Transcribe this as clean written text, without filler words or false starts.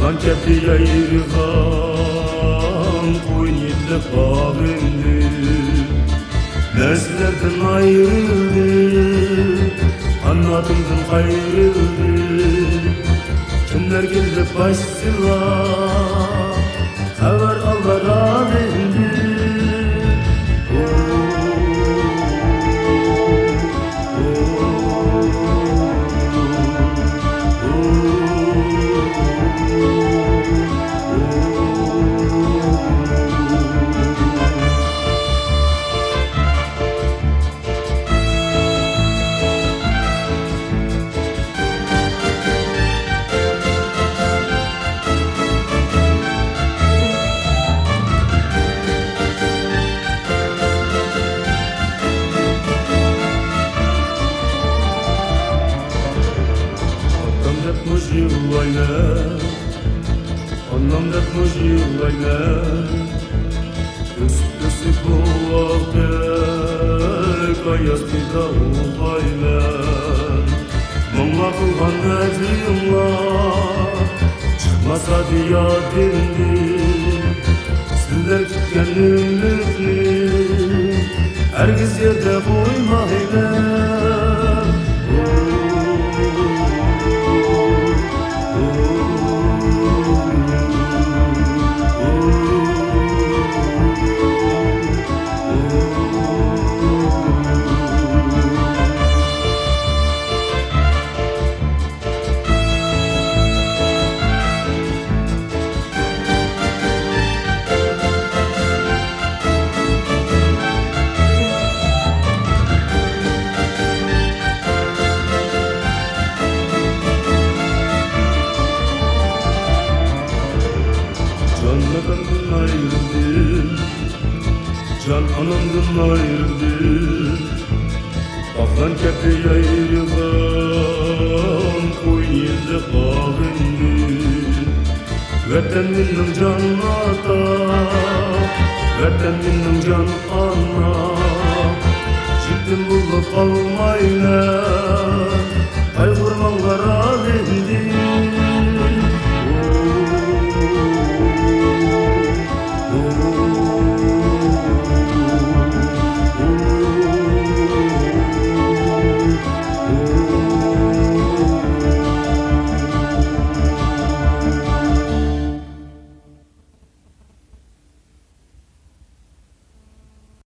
Lan kepi ayırgan koyun yedi bağımdı. Neslerden ayrıldı, anladımdan ayrıldı. Kimler geldi başsıla, haber allara verdi. Anam depmiş yıllayla Üstüsü bu vakit Kayas bir de ulayla Mama kılgan edimler Çıkmasa diya dindim Sizler gitken ümürlü Herkes yerde koymayla Canlarından ayrıldım, can anamdan ayrıldım. Baklan kepi ayrılgan, koyun yedi bağımdı. Vatan benim can ata, vatan benim can ana. Çıktım bulup almayla, kaygırmanlara verdim.